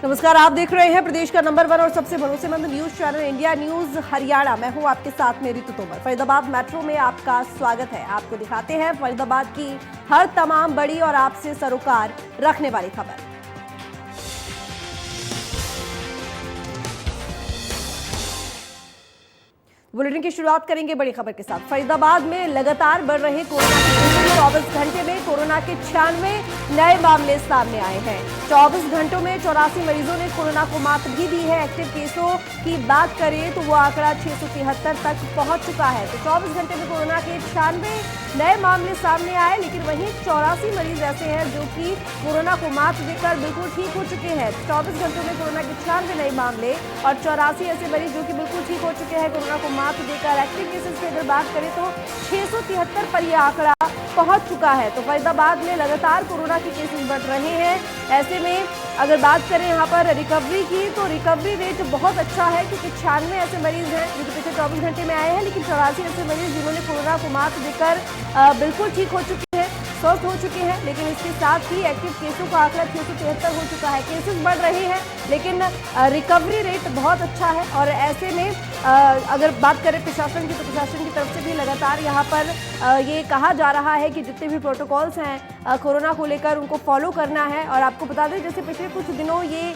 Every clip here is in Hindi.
नमस्कार, आप देख रहे हैं प्रदेश का नंबर 1 और सबसे भरोसेमंद news channel India news Haryana. मैं हूं आपके साथ में ऋतु तोमर। फरीदाबाद मेट्रो में आपका स्वागत है। आपको दिखाते हैं फरीदाबाद की हर तमाम बड़ी और आपसे सरोकार रखने वाली खबर। बुलेटिन की शुरुआत करेंगे बड़ी खबर के साथ। फरीदाबाद में लगातार बढ़ रहे कोरोना के 24 घंटे में कोरोना के 96 नए मामले सामने आए हैं। 24 घंटों में 84 मरीजों ने कोरोना को मात भी दी है। एक्टिव केसों की बात करें तो वो आंकड़ा 673 तक पहुंच चुका है। तो 24 घंटे में कोरोना के 96 नए मामले सामने आए, लेकिन वहीं 84 मरीज ऐसे हैं जो कि कोरोना को मात देकर बिल्कुल ठीक हो चुके हैं। 24 घंटों में कोरोना के 96 नए मामले और 84 ऐसे मरीज जो कि बिल्कुल ठीक हो चुके हैं कोरोना को मात देकर। एक्टिव केसेस की अगर बात करें तो 673 पर यह आंकड़ा पहुंच चुका है। तो फरीदाबाद में लगातार कोरोना के केसेस बढ़ रहे हैं। ऐसे में अगर बात करें यहाँ पर रिकवरी की, तो रिकवरी रेट बहुत अच्छा है, क्योंकि 96 ऐसे मरीज हैं जो पिछले 24 घंटे में आए हैं, लेकिन 84 ऐसे मरीज जिन्होंने कोरोना को मात देकर बिल्कुल ठीक हो चुके हैं, स्वस्थ हो चुके हैं। लेकिन इसके साथ ही एक्टिव केसों का आंकड़ा 673 हो चुका है। केसेस बढ़ रहे हैं, लेकिन रिकवरी रेट बहुत अच्छा है। और ऐसे में अगर बात करें प्रशासन की, तो प्रशासन की तरफ से भी लगातार यहाँ पर ये कहा जा रहा है कि जितने भी प्रोटोकॉल्स हैं कोरोना को लेकर उनको फॉलो करना है। और आपको बता दें, जैसे पिछले कुछ दिनों ये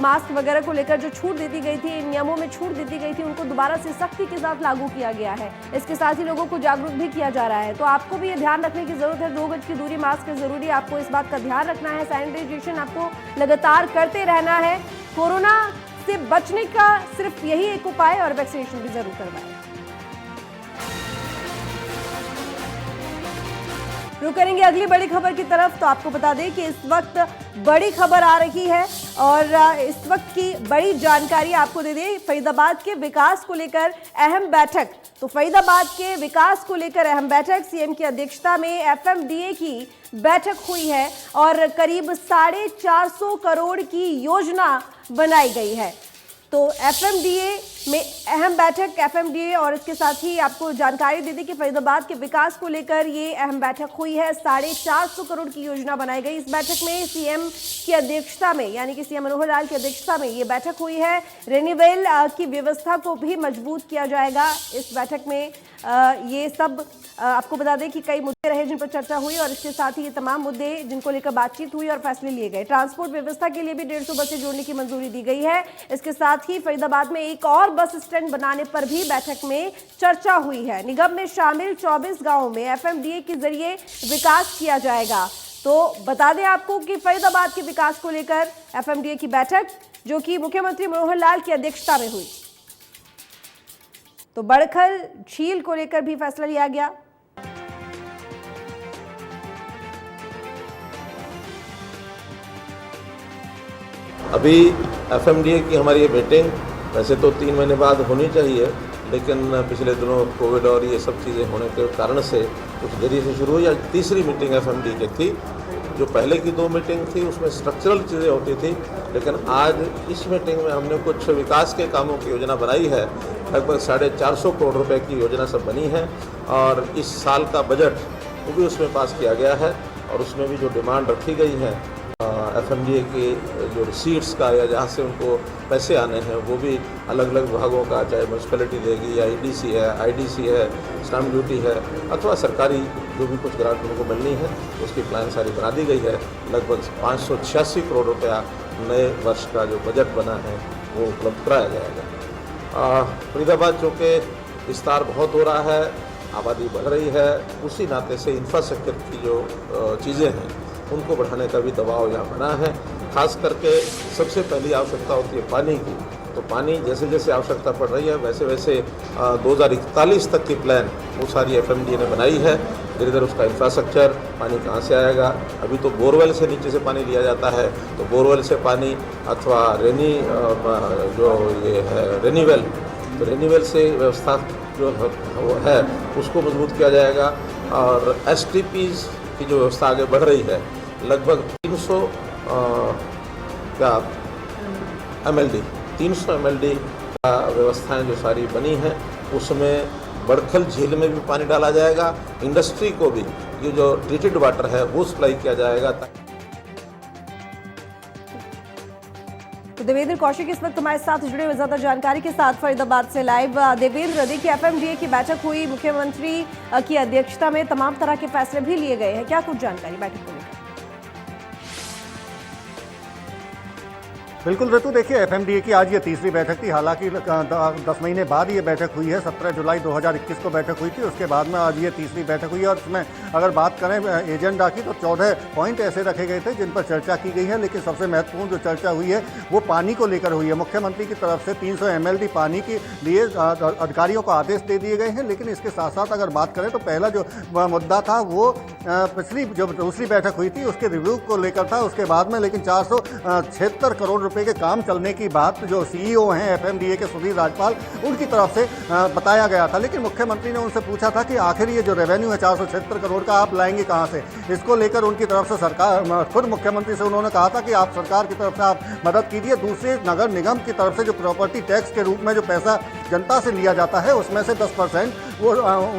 मास्क वगैरह को लेकर जो छूट दे दी गई थी, नियमों में छूट दे दी गई थी, उनको दोबारा से सख्ती के साथ लागू किया गया है। इसके साथ ही लोगों को जागरूक भी किया जा रहा है। तो आपको भी ये ध्यान रखने की जरूरत है, 2 गज की दूरी, मास्क जरूरी, आपको इस बात का ध्यान रखना है। सैनिटाइजेशन आपको लगातार करते रहना है। कोरोना से बचने का सिर्फ यही एक उपाय, और वैक्सीनेशन भी जरूर करवाएं। रुक करेंगे अगली बड़ी खबर की तरफ। तो आपको बता दें कि इस वक्त बड़ी खबर आ रही है, और इस वक्त की बड़ी जानकारी आपको दे दें। फरीदाबाद के विकास को लेकर अहम बैठक। तो फरीदाबाद के विकास को लेकर अहम बैठक, सीएम की अध्यक्षता में एफएमडीए की बैठक हुई है, और करीब 450 करोड़ की योजना बनाई गई है। तो एफएमडीए में अहम बैठक, एफएमडीए, और इसके साथ ही आपको जानकारी दे दी कि फरीदाबाद के विकास को लेकर ये अहम बैठक हुई है। 450 करोड़ की योजना बनाई गई। इस बैठक में सीएम की अध्यक्षता में, यानी कि सीएम मनोहर लाल की अध्यक्षता में ये बैठक हुई है। रेन्यूएबल की व्यवस्था को भी मजबूत किया जाएगा। इस बैठक में ये सब आपको बता दें कि कई मुद्दे रहे जिन पर चर्चा हुई, और इसके साथ ही ये तमाम मुद्दे जिनको लेकर बातचीत हुई और फैसले लिए गए। ट्रांसपोर्ट व्यवस्था के लिए भी 150 बसें जोड़ने की मंजूरी दी गई है। इसके साथ ही फरीदाबाद में एक और बस स्टैंड बनाने पर भी बैठक में चर्चा हुई है। निगम में शामिल 24 गांवों में एफएमडीए के जरिए विकास किया जाएगा। तो बता दें आपको कि फरीदाबाद के विकास को लेकर एफएमडीए की बैठक, जो कि मुख्यमंत्री मनोहर लाल की अध्यक्षता में हुई, तो बड़खल झील को लेकर भी फैसला लिया गया। अभी एफएमडीए की हमारी ये मीटिंग वैसे तो 3 महीने बाद होनी चाहिए, लेकिन पिछले दिनों कोविड और ये सब चीज़ें होने के कारण से कुछ देरी से शुरू हुई। आज तीसरी मीटिंग एफएमडीए की थी। जो पहले की 2 मीटिंग थी उसमें स्ट्रक्चरल चीज़ें होती थी, लेकिन आज इस मीटिंग में हमने कुछ विकास के कामों की योजना बनाई है। लगभग 450 करोड़ रुपए की योजना सब बनी है, और इस साल का बजट वो भी उसमें पास किया गया है। और उसमें भी जो डिमांड रखी गई है एफएमडीए के जो रिसीट्स का, या जहाँ से उनको पैसे आने हैं, वो भी अलग अलग विभागों का, चाहे म्यूनसिपैलिटी देगी, या ईडीसी है, आईडीसी है, स्टैम्प ड्यूटी है, अथवा सरकारी जो भी कुछ ग्रांट उनको मिलनी है, उसकी प्लान सारी बना दी गई है। लगभग 586 करोड़ रुपया नए वर्ष का जो बजट बना है वो उपलब्ध कराया जाएगा। फरीदाबाद चूँकि विस्तार बहुत हो रहा है, आबादी बढ़ रही है, उसी नाते से इंफ्रास्ट्रक्चर की जो चीज़ें हैं उनको बढ़ाने का भी दबाव यहाँ बना है। खास करके सबसे पहली आवश्यकता होती है पानी की। तो पानी जैसे जैसे आवश्यकता पड़ रही है, वैसे वैसे 2041 तक की प्लान वो सारी एफएमडीए ने बनाई है। धीरे धीरे उसका इंफ्रास्ट्रक्चर, पानी कहाँ से आएगा। अभी तो बोरवेल से नीचे से पानी लिया जाता है, तो बोरवेल से पानी, अथवा जो ये है रेन्यूएबल, तो रेन्यूएबल से व्यवस्था जो है उसको मजबूत किया जाएगा। और एसटीपीज़ की जो व्यवस्था आगे बढ़ रही है, लगभग 300 MLD का व्यवस्थाएं जो सारी बनी हैं, उसमें बड़खल झील में भी पानी डाला जाएगा। इंडस्ट्री को भी ये जो ट्रीटेड वाटर है वो सप्लाई किया जाएगा। तो देवेंद्र कौशिक इस वक्त हमारे साथ जुड़े हुए ज्यादा जानकारी के साथ फरीदाबाद से लाइव। देवेंद्र, देखिए एफएमडीए की बैठक हुई, मुख्यमंत्री की अध्यक्षता में तमाम तरह के फैसले भी लिए गए हैं, क्या कुछ जानकारी बैठक को लेकर? बिल्कुल ऋतु, देखिए एफएमडीए की आज ये तीसरी बैठक थी। हालांकि 10 महीने बाद ये बैठक हुई है। 17 जुलाई 2021 को बैठक हुई थी, उसके बाद में आज ये तीसरी बैठक हुई है। और इसमें अगर बात करें एजेंडा की तो 14 पॉइंट ऐसे रखे गए थे जिन पर चर्चा की गई है, लेकिन सबसे महत्वपूर्ण जो चर्चा हुई है वो पानी को लेकर हुई है। मुख्यमंत्री की तरफ से 300 mld पानी के लिए अधिकारियों को आदेश दे दिए गए हैं। लेकिन इसके साथ साथ अगर बात करें तो पहला जो मुद्दा था वो पिछली जो दूसरी बैठक हुई थी उसके रिव्यू को लेकर था। उसके बाद में लेकिन 476 करोड़ रुपए के काम चलने की बात जो सीईओ हैं एफएमडीए के सुधीर राजपाल, उनकी तरफ से बताया गया था। लेकिन मुख्यमंत्री ने उनसे पूछा था कि आखिर ये जो रेवेन्यू है 476 करोड़ का आप लाएंगे कहां से। इसको लेकर उनकी तरफ से सरकार, खुद मुख्यमंत्री से उन्होंने कहा था कि आप सरकार की तरफ से आप मदद कीजिए। दूसरे नगर निगम की तरफ से जो प्रॉपर्टी टैक्स के रूप में जो पैसा जनता से लिया जाता है उसमें से 10% वो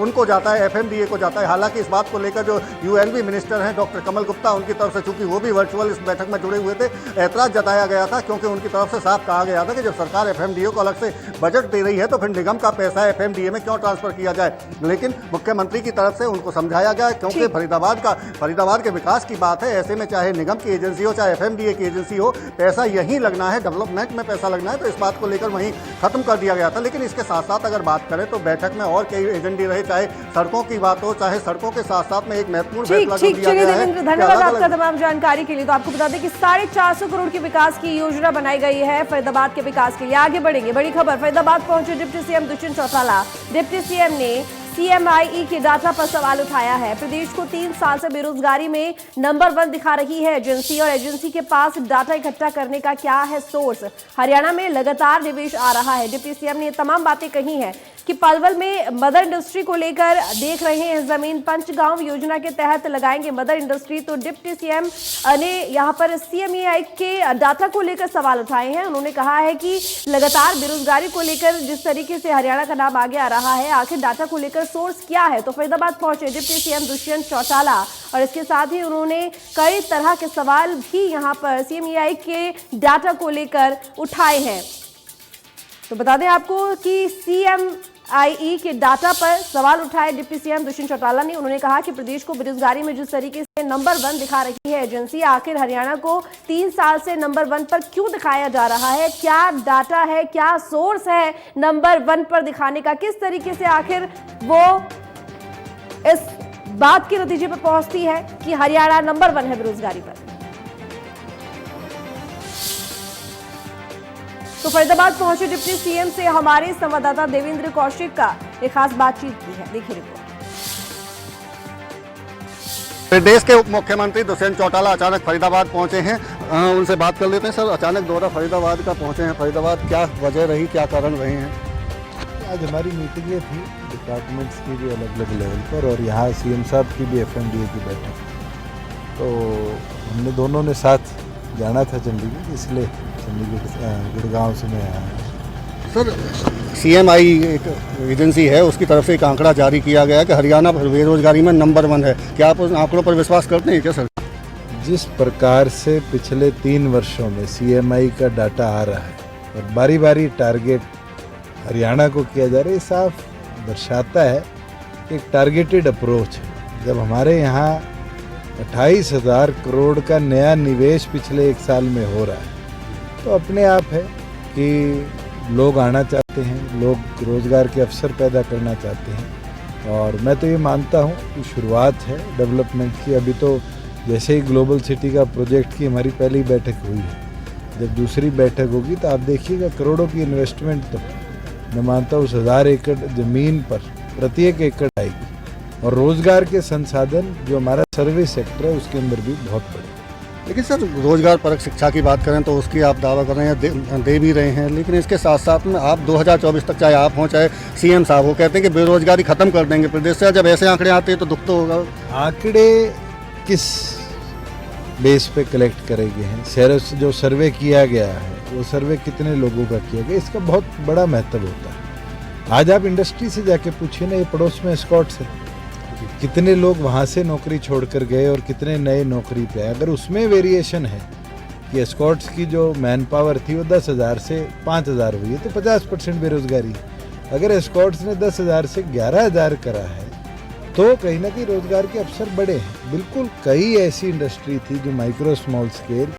उनको जाता है, एफएमडीए को जाता है। हालांकि इस बात को लेकर जो यूएनबी मिनिस्टर हैं डॉक्टर कमल गुप्ता, उनकी तरफ से चूंकि वो भी वर्चुअल इस बैठक में जुड़े हुए थे, ऐतराज जताया गया था। क्योंकि उनकी तरफ से साफ कहा गया था कि जब सरकार एफएमडीए को अलग से बजट दे रही है तो फिर निगम का पैसा एफएमडीए में क्यों ट्रांसफर किया जाए। लेकिन मुख्यमंत्री की तरफ से उनको समझाया गया, क्योंकि फरीदाबाद के विकास की बात है। ऐसे में चाहे निगम की एजेंसी हो चाहे एफएमडीए की एजेंसी हो, पैसा यहीं लगना है, डेवलपमेंट में पैसा लगना है। तो इस बात को लेकर वहीं खत्म कर दिया गया था। लेकिन इसके साथ साथ अगर बात करें तो बैठक में और कई एजेंडे रहे, चाहे सड़कों की बात हो, चाहे सड़कों के साथ साथ में एक महत्वपूर्ण फैसला जो लिया गया है। धन्यवाद आपका तमाम जानकारी के लिए। तो आपको बता दें कि 450 करोड़ की विकास की योजना बनाई गई है फरीदाबाद के विकास के लिए। आगे बढ़ेंगे, बड़ी खबर, फरीदाबाद पहुंचे deputy CM Dushyant Chautala. Deputy CM ने CMIE के डाटा पर सवाल उठाया है। प्रदेश को 3 साल से बेरोजगारी में नंबर 1 दिखा रही है एजेंसी, और एजेंसी के पास डाटा इकट्ठा करने का क्या है सोर्स। हरियाणा में लगातार निवेश आ रहा है। डिप्टी सीएम ने ये तमाम बातें कही हैं कि पलवल में मदर इंडस्ट्री को लेकर देख रहे हैं जमीन, पंचगांव योजना के तहत लगाएंगे मदर इंडस्ट्री। तो डिप्टी सीएम ने यहाँ पर CMEI के डाटा को लेकर सवाल उठाए हैं। उन्होंने कहा है कि लगातार बेरोजगारी को लेकर जिस तरीके से हरियाणा का नाम आगे आ रहा है, आखिर डाटा को लेकर सोर्स क्या है। तो फरीदाबाद पहुंचे डिप्टी सीएम दुष्यंत चौटाला, और इसके साथ ही उन्होंने कई तरह के सवाल भी यहाँ पर CMEI के डाटा को लेकर उठाए हैं। तो बता दें आपको कि CMIE के डाटा पर सवाल उठाए डिप्टी सीएम दुष्यंत चौटाला ने। उन्होंने कहा कि प्रदेश को बेरोजगारी में जिस तरीके से नंबर 1 दिखा रही है एजेंसी, आखिर हरियाणा को 3 साल से नंबर 1 पर क्यों दिखाया जा रहा है, क्या डाटा है, क्या सोर्स है नंबर 1 पर दिखाने का, किस तरीके से आखिर वो इस बात के नतीजे पर पहुंचती है कि हरियाणा नंबर 1 है बेरोजगारी पर। तो फरीदाबाद पहुंचे डिप्टी सीएम से हमारे संवाददाता देवेंद्र कौशिक का एक खास बातचीत की है, देखिए रिपोर्ट। प्रदेश के उप मुख्यमंत्री दुष्यंत चौटाला अचानक फरीदाबाद पहुंचे हैं, उनसे बात कर लेते हैं। सर, अचानक दौरा फरीदाबाद का पहुंचे हैं, फरीदाबाद क्या वजह रही, क्या कारण रहे हैं? आज हमारी मीटिंगें थी डिपार्टमेंट्स की भी अलग अलग लेवल पर, और यहाँ सीएम साहब की भी एफएमडीए की बैठक, तो हमने दोनों ने साथ जाना था चंडीगढ़, इसलिए गुड़गांव से मैं आया। सर, CMIE एक एजेंसी है, उसकी तरफ से एक आंकड़ा जारी किया गया कि हरियाणा बेरोजगारी में नंबर 1 है। क्या आप उन आंकड़ों पर विश्वास करते हैं क्या सर? जिस प्रकार से पिछले 3 वर्षों में CMIE का डाटा आ रहा है और बारी बारी टारगेट हरियाणा को किया जा रहा है, ये साफ दर्शाता है कि एक टारगेटेड अप्रोच है। जब हमारे यहाँ 28,000 करोड़ का नया निवेश पिछले 1 साल में हो रहा है, तो अपने आप है कि लोग आना चाहते हैं, लोग रोज़गार के अवसर पैदा करना चाहते हैं। और मैं तो ये मानता हूँ कि शुरुआत है डेवलपमेंट की। अभी तो जैसे ही ग्लोबल सिटी का प्रोजेक्ट की हमारी पहली बैठक हुई है, जब दूसरी बैठक होगी तो आप देखिएगा करोड़ों की इन्वेस्टमेंट तो मैं मानता हूँ 1000 एकड़ ज़मीन पर प्रत्येक एकड़ आएगी। और रोज़गार के संसाधन जो हमारा सर्विस सेक्टर है उसके अंदर भी बहुत बड़े। लेकिन सर, रोजगार परक शिक्षा की बात करें तो उसकी आप दावा कर रहे हैं, दे भी रहे हैं। लेकिन इसके साथ साथ में आप 2024 तक, चाहे आप हों चाहे सीएम साहब हो, कहते हैं कि बेरोजगारी खत्म कर देंगे प्रदेश से। जब ऐसे आंकड़े आते हैं तो दुख तो होगा। आंकड़े किस बेस पे कलेक्ट करे गए हैं? जो सर्वे किया गया है वो सर्वे कितने लोगों का किया गया, इसका बहुत बड़ा महत्व होता है। आज आप इंडस्ट्री से जाके पूछिए ना, ये पड़ोस में स्कॉट्स है, कितने लोग वहाँ से नौकरी छोड़कर गए और कितने नए नौकरी पे आए। अगर उसमें वेरिएशन है कि एस्कॉर्ट्स की जो मैन पावर थी वो 10,000 से 5,000 हुई है, तो 50% बेरोजगारी। अगर एस्कॉर्ट्स ने 10,000 से 11,000 करा है तो कहीं ना कहीं रोजगार के अवसर बढ़े हैं। बिल्कुल कई ऐसी इंडस्ट्री थी जो माइक्रो स्मॉल स्केल,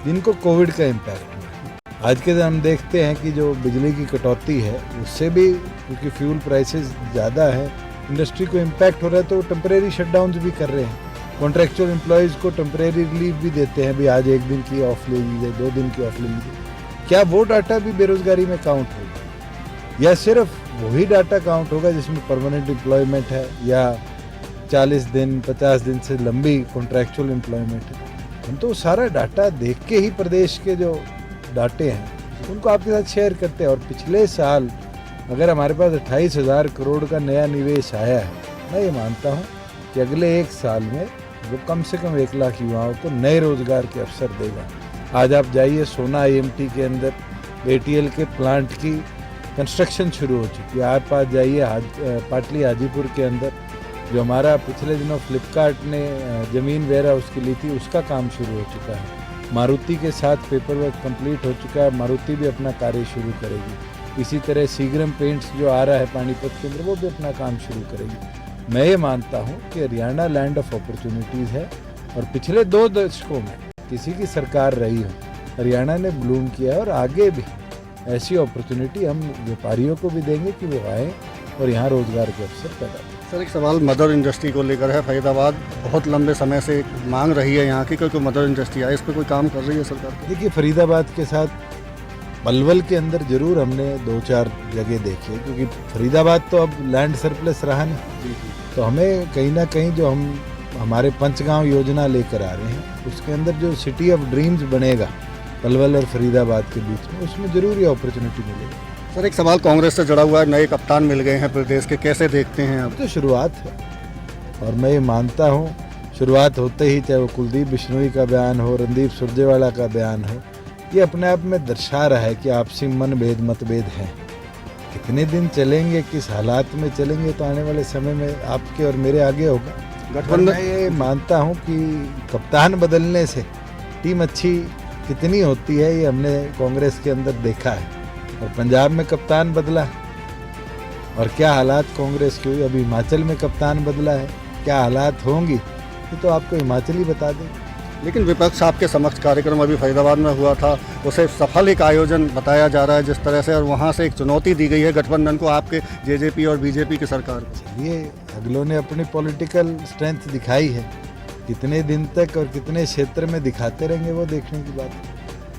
जिनको कोविड का इम्पैक्ट हुआ। आज के दिन हम देखते हैं कि जो बिजली की कटौती है उससे भी, क्योंकि फ्यूल प्राइसेस ज़्यादा है, इंडस्ट्री को इम्पैक्ट हो रहा है, तो टेम्परेरी शटडाउन्स भी कर रहे हैं। कॉन्ट्रैक्चुअल एम्प्लॉयज़ को टेम्परेरी रिलीफ भी देते हैं, भी आज 1 दिन की ऑफ ले लीजिए, 2 दिन की ऑफ ले लीजिए। क्या वो डाटा भी बेरोजगारी में काउंट होगा, या सिर्फ वही डाटा काउंट होगा जिसमें परमानेंट एम्प्लॉयमेंट है, या 40 दिन 50 दिन से लंबी कॉन्ट्रैक्चुअल एम्प्लॉयमेंट है? हम तो सारा डाटा देख के ही प्रदेश के जो डाटे हैं उनको आपके साथ शेयर करते हैं। और पिछले साल अगर हमारे पास 28,000 करोड़ का नया निवेश आया है, मैं ये मानता हूँ कि अगले 1 साल में वो कम से कम 1 लाख युवाओं को नए रोजगार के अवसर देगा। आज आप जाइए, सोना IMT के अंदर ATL के प्लांट की कंस्ट्रक्शन शुरू हो चुकी है। आप आज जाइए पाटली हाजीपुर के अंदर, जो हमारा पिछले दिनों फ्लिपकार्ट ने ज़मीन वेयर हाउस की ली थी, उसका काम शुरू हो चुका है। मारुति के साथ पेपर वर्क कंप्लीट हो चुका है, मारुति भी अपना कार्य शुरू करेगी। इसी तरह सीग्रम पेंट्स जो आ रहा है पानीपत के अंदर, वो भी अपना काम शुरू करेगी। मैं ये मानता हूँ कि हरियाणा लैंड ऑफ अपॉर्चुनिटीज़ है, और पिछले 2 दशकों में किसी की सरकार रही हो, हरियाणा ने ब्लूम किया है, और आगे भी ऐसी अपॉर्चुनिटी हम व्यापारियों को भी देंगे कि वो आएँ और यहाँ रोजगार के अवसर पैदा करें। सर, एक सवाल मदर इंडस्ट्री को लेकर है। फरीदाबाद बहुत लंबे समय से मांग रही है यहाँ की, कोई मदर इंडस्ट्री आए, इस पर कोई काम कर रही है सरकार? देखिए, फरीदाबाद के साथ पलवल के अंदर जरूर हमने 2-4 जगह देखी है, क्योंकि फरीदाबाद तो अब लैंड सरप्लस रहा नहीं, तो हमें कहीं ना कहीं जो हमारे पंचगांव योजना लेकर आ रहे हैं, उसके अंदर जो सिटी ऑफ ड्रीम्स बनेगा पलवल और फरीदाबाद के बीच में, उसमें जरूर ये अपॉर्चुनिटी मिलेगी। सर, एक सवाल कांग्रेस से जुड़ा हुआ है। नए कप्तान मिल गए हैं प्रदेश के, कैसे देखते हैं आप? तो शुरुआत है, और मैं ये मानता हूँ शुरुआत होते ही, चाहे वो कुलदीप बिश्नोई का बयान हो, रणदीप सुरजेवाला का बयान हो, ये अपने आप में दर्शा रहा है कि आपसी मनभेद मतभेद हैं। कितने दिन चलेंगे, किस हालात में चलेंगे, तो आने वाले समय में आपके और मेरे आगे होगा। गठबंधन, मैं ये मानता हूँ कि कप्तान बदलने से टीम अच्छी कितनी होती है, ये हमने कांग्रेस के अंदर देखा है। और पंजाब में कप्तान बदला, और क्या हालात कांग्रेस की हुई। अभी हिमाचल में कप्तान बदला है, क्या हालात होंगी ये तो आपको हिमाचल ही बता दें। लेकिन विपक्ष आपके समक्ष कार्यक्रम अभी फरीदाबाद में हुआ था, उसे सफल एक आयोजन बताया जा रहा है जिस तरह से, और वहाँ से एक चुनौती दी गई है गठबंधन को, आपके JJP और BJP की सरकार को। ये अगलों ने अपनी पॉलिटिकल स्ट्रेंथ दिखाई है, कितने दिन तक और कितने क्षेत्र में दिखाते रहेंगे वो देखने की बात है।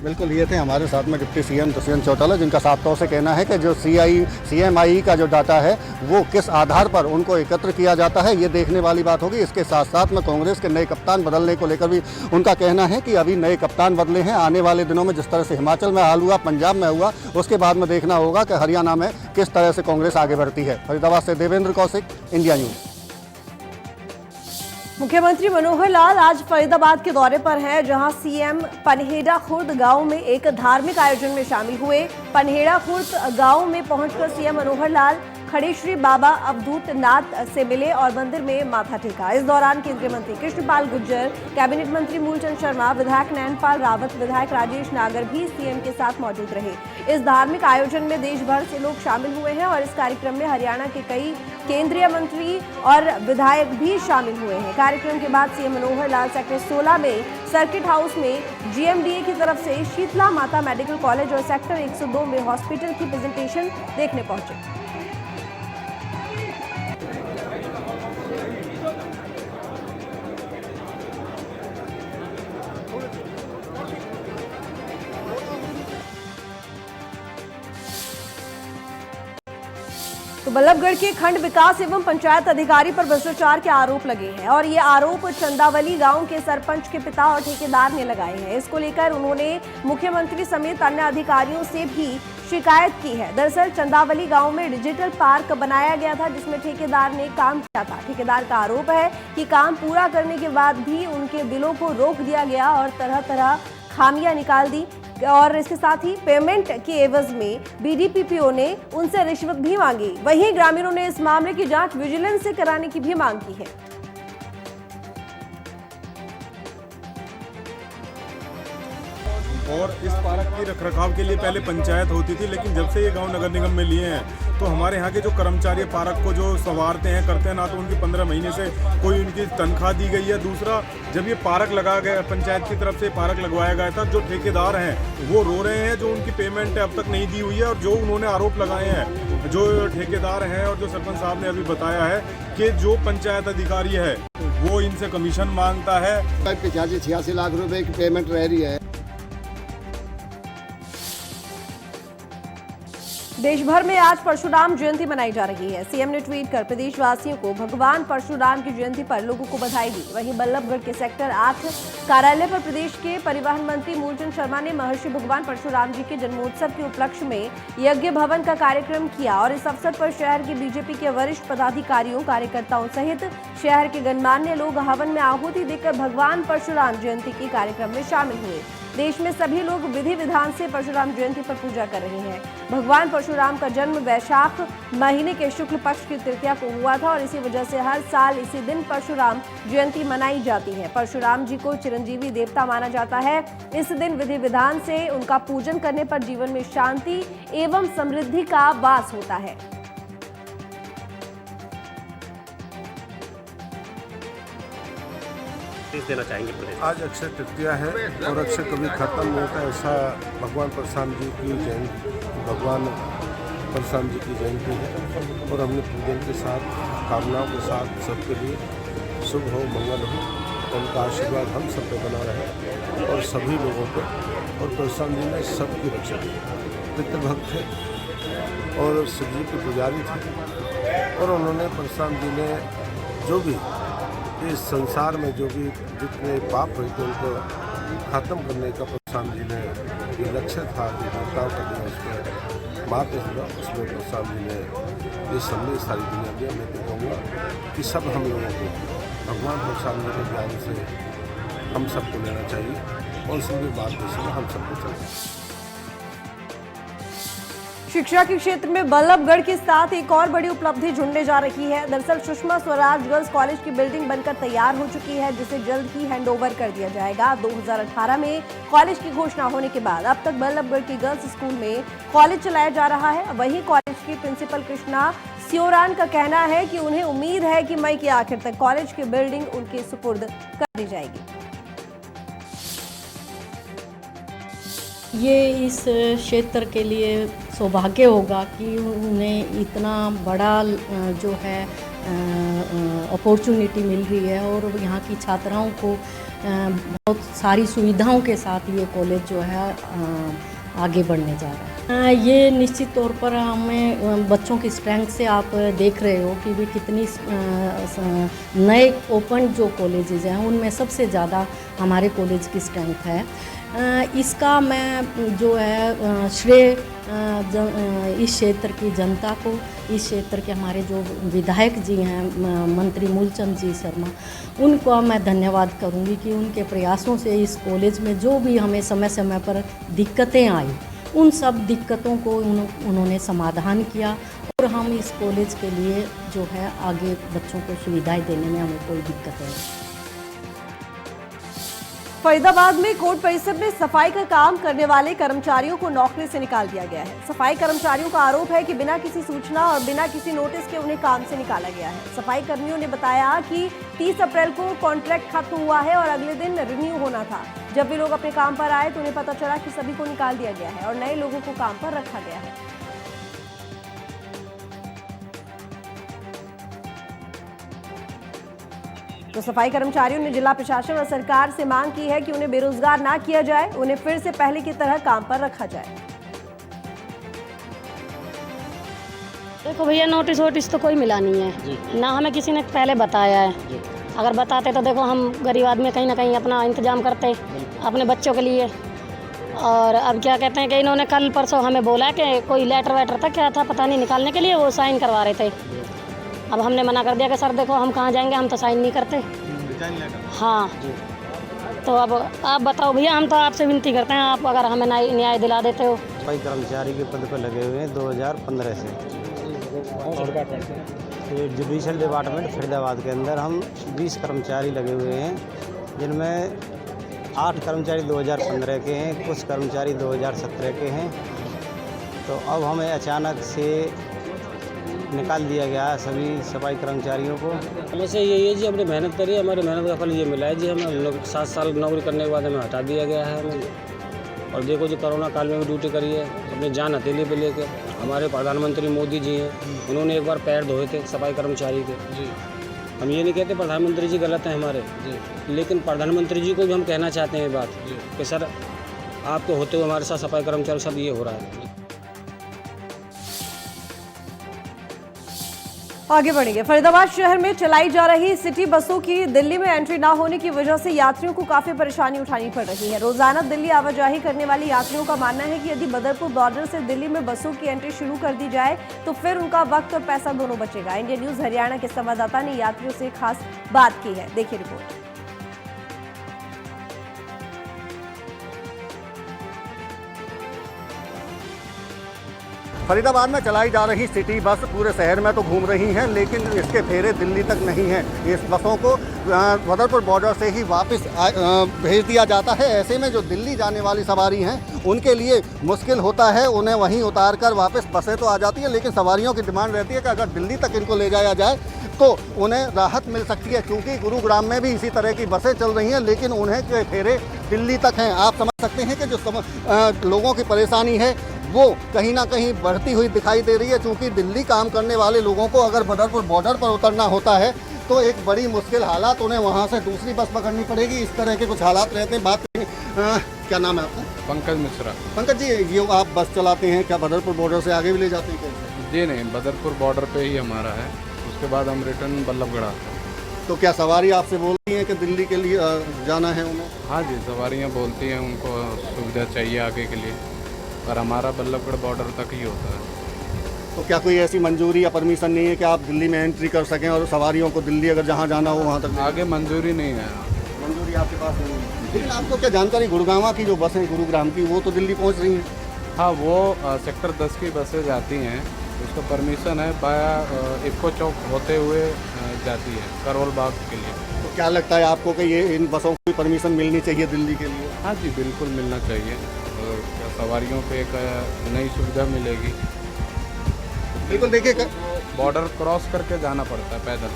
बिल्कुल, ये थे हमारे साथ में डिप्टी CM दुष्यंत चौटाला, जिनका साफ तौर से कहना है कि जो CMI का जो डाटा है वो किस आधार पर उनको एकत्र किया जाता है, ये देखने वाली बात होगी। इसके साथ साथ में कांग्रेस के नए कप्तान बदलने को लेकर भी उनका कहना है कि अभी नए कप्तान बदले हैं, आने वाले दिनों में जिस तरह से हिमाचल में हाल हुआ, पंजाब में हुआ, उसके बाद में देखना होगा कि हरियाणा में किस तरह से कांग्रेस आगे बढ़ती है। फरीदाबाद से देवेंद्र कौशिक, इंडिया न्यूज़। मुख्यमंत्री मनोहर लाल आज फरीदाबाद के दौरे पर हैं, जहां CM पनहेड़ा खुर्द गांव में एक धार्मिक आयोजन में शामिल हुए। पनहेड़ा खुर्द गांव में पहुंचकर CM मनोहर लाल खड़े श्री बाबा अवधूत नाथ से मिले और मंदिर में माथा टेका। इस दौरान केंद्रीय मंत्री कृष्णपाल गुर्जर, कैबिनेट मंत्री मूलचंद शर्मा, विधायक नयनपाल रावत, विधायक राजेश नागर भी CM के साथ मौजूद रहे। इस धार्मिक आयोजन में देश भर से लोग शामिल हुए हैं, और इस कार्यक्रम में हरियाणा के कई केंद्रीय मंत्री और विधायक भी शामिल हुए हैं। कार्यक्रम के बाद CM मनोहर लाल सेक्टर 16 में सर्किट हाउस में GMDA की तरफ से शीतला माता मेडिकल कॉलेज और सेक्टर 102 में हॉस्पिटल की प्रेजेंटेशन देखने पहुंचे। तो बल्लभगढ़ के खंड विकास एवं पंचायत अधिकारी पर भ्रष्टाचार के आरोप लगे हैं, और ये आरोप चंदावली गांव के सरपंच के पिता और ठेकेदार ने लगाए हैं। इसको लेकर उन्होंने मुख्यमंत्री समेत अन्य अधिकारियों से भी शिकायत की है। दरअसल चंदावली गांव में डिजिटल पार्क बनाया गया था, जिसमें ठेकेदार ने काम किया था। ठेकेदार का आरोप है कि काम पूरा करने के बाद भी उनके बिलों को रोक दिया गया और तरह तरह खामियां निकाल दी, और इसके साथ ही पेमेंट के एवज में BDPPO ने उनसे रिश्वत भी मांगी। वहीं ग्रामीणों ने इस मामले की जांच विजिलेंस से कराने की भी मांग की है। और इस पार्क की रखरखाव के लिए पहले पंचायत होती थी, लेकिन जब से ये गांव नगर निगम में लिए हैं तो हमारे यहाँ के जो कर्मचारी पार्क को जो संवारते हैं करते हैं ना, तो उनकी 15 महीने से कोई उनकी तनख्वाह दी गई है। दूसरा, जब ये पार्क लगाया गया, पंचायत की तरफ से पार्क लगवाया गया था, जो ठेकेदार हैं वो रो रहे हैं, जो उनकी पेमेंट अब तक नहीं दी हुई है। और जो उन्होंने आरोप लगाए हैं, जो ठेकेदार हैं और जो सरपंच साहब ने अभी बताया है कि जो पंचायत अधिकारी है वो इनसे कमीशन मांगता है। 85-86 लाख रुपए की पेमेंट रह रही है। देश भर में आज परशुराम जयंती मनाई जा रही है। सीएम ने ट्वीट कर प्रदेशवासियों को भगवान परशुराम की जयंती पर लोगों को बधाई दी। वहीं बल्लभगढ़ के सेक्टर 8 कार्यालय पर प्रदेश के परिवहन मंत्री मूलचंद शर्मा ने महर्षि भगवान परशुराम जी के जन्मोत्सव के उपलक्ष्य में यज्ञ भवन का कार्यक्रम किया और इस अवसर पर शहर के बीजेपी के वरिष्ठ पदाधिकारियों, कार्यकर्ताओं सहित शहर के गणमान्य लोग हवन में आहुति देकर भगवान परशुराम जयंती के कार्यक्रम में शामिल हुए। देश में सभी लोग विधि विधान से परशुराम जयंती पर पूजा कर रहे हैं। भगवान परशुराम का जन्म वैशाख महीने के शुक्ल पक्ष की तृतीया को हुआ था और इसी वजह से हर साल इसी दिन परशुराम जयंती मनाई जाती है। परशुराम जी को चिरंजीवी देवता माना जाता है। इस दिन विधि विधान से उनका पूजन करने पर जीवन में शांति एवं समृद्धि का वास होता है। देना चाहेंगे प्रदेश? आज अक्षय तृतीया है और अक्षय कभी खत्म नहीं होता, ऐसा भगवान परशुराम जी की जयंती, भगवान परशुराम जी की जयंती है और हमने पूजन के साथ, कामनाओं के साथ सबके लिए शुभ हो, मंगल हो, उनका आशीर्वाद हम सब पे बना रहे और सभी लोगों को। और परशुराम जी ने सबकी रक्षा की, पितृभक्त थे और शिव जी के पुजारी थे और उन्होंने परशुराम जी ने जो भी इस संसार में जो भी जितने पाप हुए थे उनको खत्म करने का परशुराम जी ने ये लक्ष्य था, जो देवताओं का दिन उसमें मात हुआ, उसमें परशुराम जी ने ये संदेश सारी दुनिया में मैं तो कहूँगा कि सब हम लोगों को भगवान परशुराम जी के ज्ञान से हम सबको लेना चाहिए और उनके मार्गदर्शन में हम सबको चलना चाहिए। शिक्षा के क्षेत्र में बल्लभगढ़ के साथ एक और बड़ी उपलब्धि जुड़ने जा रही है। दरअसल सुषमा स्वराज गर्ल्स कॉलेज की बिल्डिंग बनकर तैयार हो चुकी है, जिसे जल्द ही हैंडओवर कर दिया जाएगा। 2018 में कॉलेज की घोषणा होने के बाद अब तक बल्लभगढ़ की गर्ल्स स्कूल में कॉलेज चलाया जा रहा है। वहीं कॉलेज की प्रिंसिपल कृष्णा सियोरान का कहना है कि उन्हें उम्मीद है कि मई के आखिर तक कॉलेज की बिल्डिंग उनके सुपुर्द कर दी जाएगी। ये इस क्षेत्र के लिए सौभाग्य होगा कि उन्हें इतना बड़ा जो है अपॉर्चुनिटी मिल रही है और यहाँ की छात्राओं को बहुत सारी सुविधाओं के साथ ये कॉलेज जो है आगे बढ़ने जा रहा है। ये निश्चित तौर पर हमें बच्चों की स्ट्रेंथ से आप देख रहे हो कि भी कितनी नए ओपन जो कॉलेजेस हैं उनमें सबसे ज़्यादा हमारे कॉलेज की स्ट्रेंथ है। इसका मैं जो है श्रेय इस क्षेत्र की जनता को, इस क्षेत्र के हमारे जो विधायक जी हैं मंत्री मूलचंद जी शर्मा, उनको मैं धन्यवाद करूंगी कि उनके प्रयासों से इस कॉलेज में जो भी हमें समय समय पर दिक्कतें आई, उन सब दिक्कतों को उन्होंने समाधान किया और हम इस कॉलेज के लिए जो है आगे बच्चों को सुविधाएं देने में हमें कोई दिक्कत नहीं। फरीदाबाद में कोर्ट परिसर में सफाई का काम करने वाले कर्मचारियों को नौकरी से निकाल दिया गया है। सफाई कर्मचारियों का आरोप है कि बिना किसी सूचना और बिना किसी नोटिस के उन्हें काम से निकाला गया है। सफाई कर्मियों ने बताया कि 30 अप्रैल को कॉन्ट्रैक्ट खत्म हुआ है और अगले दिन रिन्यू होना था। जब वे लोग अपने काम पर आए तो उन्हें पता चला कि सभी को निकाल दिया गया है और नए लोगों को काम पर रखा गया है। तो सफाई कर्मचारियों ने जिला प्रशासन और सरकार से मांग की है कि उन्हें बेरोजगार ना किया जाए, उन्हें फिर से पहले की तरह काम पर रखा जाए। देखो भैया, नोटिस वोटिस तो कोई मिला नहीं है, ना हमें किसी ने पहले बताया है। अगर बताते तो देखो हम गरीब आदमी कहीं ना कहीं अपना इंतजाम करते अपने बच्चों के लिए। और अब क्या कहते हैं कि इन्होंने कल परसों हमें बोला कि कोई लेटर वेटर था, क्या था पता नहीं, निकालने के लिए वो साइन करवा रहे थे। अब हमने मना कर दिया कि सर देखो हम कहाँ जाएंगे, हम तो साइन नहीं करते। हाँ, तो अब आप बताओ भैया, हम तो आपसे विनती करते हैं, आप अगर हमें न्याय दिला देते हो। सफाई कर्मचारी के पद पर लगे हुए हैं 2015 से। जुडिशल डिपार्टमेंट फरीदाबाद के अंदर हम 20 कर्मचारी लगे हुए हैं, जिनमें 8 कर्मचारी 2015 के हैं, कुछ कर्मचारी 2017 के हैं। तो अब हमें अचानक से निकाल दिया गया है सभी सफाई कर्मचारियों को। हमें यही है जी, हमने मेहनत करी है, हमारी मेहनत का फल ये मिला है जी। हमें 7 साल नौकरी करने के बाद हमें हटा दिया गया है हमें। और देखो जी, कोरोना काल में भी ड्यूटी करी है अपनी जान हथेली पे लेके। हमारे प्रधानमंत्री मोदी जी हैं, उन्होंने एक बार पैर धोए थे सफाई कर्मचारी के जी। हम ये नहीं कहते प्रधानमंत्री जी गलत हैं हमारे जी, लेकिन प्रधानमंत्री जी को भी हम कहना चाहते हैं ये बात कि सर आपके होते हुए हमारे साथ सफाई कर्मचारी के साथ ये हो रहा है। आगे बढ़ेंगे। फरीदाबाद शहर में चलाई जा रही सिटी बसों की दिल्ली में एंट्री ना होने की वजह से यात्रियों को काफी परेशानी उठानी पड़ रही है। रोजाना दिल्ली आवाजाही करने वाले यात्रियों का मानना है कि यदि बदरपुर बॉर्डर से दिल्ली में बसों की एंट्री शुरू कर दी जाए तो फिर उनका वक्त और पैसा दोनों बचेगा। इंडिया न्यूज हरियाणा के संवाददाता ने यात्रियों से खास बात की है, देखिए रिपोर्ट। फरीदाबाद में चलाई जा रही सिटी बस पूरे शहर में तो घूम रही हैं, लेकिन इसके फेरे दिल्ली तक नहीं हैं। इस बसों को बदरपुर बॉर्डर से ही वापस भेज दिया जाता है। ऐसे में जो दिल्ली जाने वाली सवारी हैं उनके लिए मुश्किल होता है, उन्हें वहीं उतार कर वापस बसें तो आ जाती हैं, लेकिन सवारियों की डिमांड रहती है कि अगर दिल्ली तक इनको ले जाया जाए तो उन्हें राहत मिल सकती है, क्योंकि गुरुग्राम में भी इसी तरह की बसें चल रही हैं, लेकिन उन्हें के फेरे दिल्ली तक हैं। आप समझ सकते हैं कि जो लोगों की परेशानी है वो कहीं ना कहीं बढ़ती हुई दिखाई दे रही है, क्योंकि दिल्ली काम करने वाले लोगों को अगर बदरपुर बॉर्डर पर उतरना होता है तो एक बड़ी मुश्किल हालात, उन्हें वहाँ से दूसरी बस पकड़नी पड़ेगी। इस तरह के कुछ हालात रहते हैं। बात क्या नाम है आपका? पंकज मिश्रा। पंकज जी, ये आप बस चलाते हैं, क्या बदरपुर बॉर्डर से आगे भी ले जाते हैं? जी नहीं, बदरपुर बॉर्डर पे ही हमारा है, उसके बाद हम रिटर्न बल्लभगढ़ आते हैं। तो क्या सवारी आपसे बोलती हैं कि दिल्ली के लिए जाना है उन्हें? हाँ जी, सवारियाँ बोलती हैं उनको सुविधा चाहिए आगे के लिए, पर हमारा बल्लभगढ़ बॉर्डर तक ही होता है। तो क्या कोई ऐसी मंजूरी या परमिशन नहीं है कि आप दिल्ली में एंट्री कर सकें और सवारियों को दिल्ली अगर जहाँ जाना हो वहाँ तक? आगे मंजूरी नहीं है। मंजूरी आपके पास नहीं है, लेकिन आपको क्या जानकारी, गुड़गांव की जो बसें गुरुग्राम की वो तो दिल्ली पहुँच रही हैं? हाँ, वो सेक्टर 10 की बसें जाती हैं, उसका परमिशन है, बाया इक्को चौक होते हुए जाती है करोल बाग के लिए। तो क्या लगता है आपको कि ये इन बसों को परमिशन मिलनी चाहिए दिल्ली के लिए? हाँ जी, बिल्कुल मिलना चाहिए, और सवारियों को एक नई सुविधा मिलेगी। बिल्कुल, देखिए बॉर्डर क्रॉस करके जाना पड़ता है पैदल।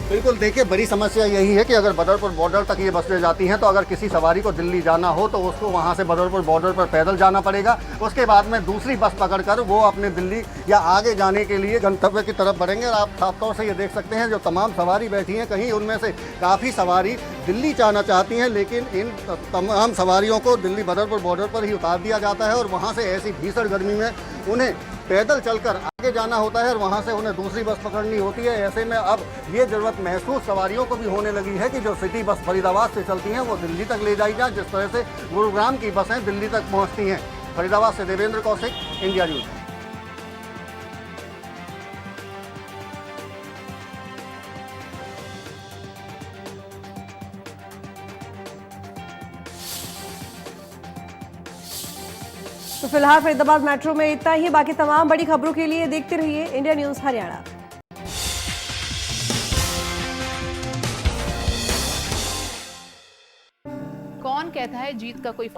बिल्कुल, देखिए बड़ी समस्या यही है कि अगर बदरपुर बॉर्डर तक ये बसें जाती हैं तो अगर किसी सवारी को दिल्ली जाना हो तो उसको वहाँ से बदरपुर बॉर्डर पर पैदल जाना पड़ेगा। उसके बाद में दूसरी बस पकड़कर वो अपने दिल्ली या आगे जाने के लिए गंतव्य की तरफ बढ़ेंगे। और आप साफ तौर से ये देख सकते हैं जो तमाम सवारी बैठी हैं, कहीं उनमें से काफ़ी सवारी दिल्ली जाना चाहती हैं, लेकिन इन तमाम सवारियों को दिल्ली बदरपुर बॉर्डर पर ही उतार दिया जाता है और वहाँ से ऐसी भीषण गर्मी में उन्हें पैदल चलकर आगे जाना होता है और वहाँ से उन्हें दूसरी बस पकड़नी होती है। ऐसे में अब ये ज़रूरत महसूस सवारियों को भी होने लगी है कि जो सिटी बस फरीदाबाद से चलती हैं वो दिल्ली तक ले जाई जाए, जिस तरह से गुरुग्राम की बसें दिल्ली तक पहुँचती हैं। फरीदाबाद से देवेंद्र कौशिक, इंडिया न्यूज़। तो फिलहाल फरीदाबाद मेट्रो में इतना ही। बाकी तमाम बड़ी खबरों के लिए देखते रहिए इंडिया न्यूज हरियाणा। कौन कहता है जीत का कोई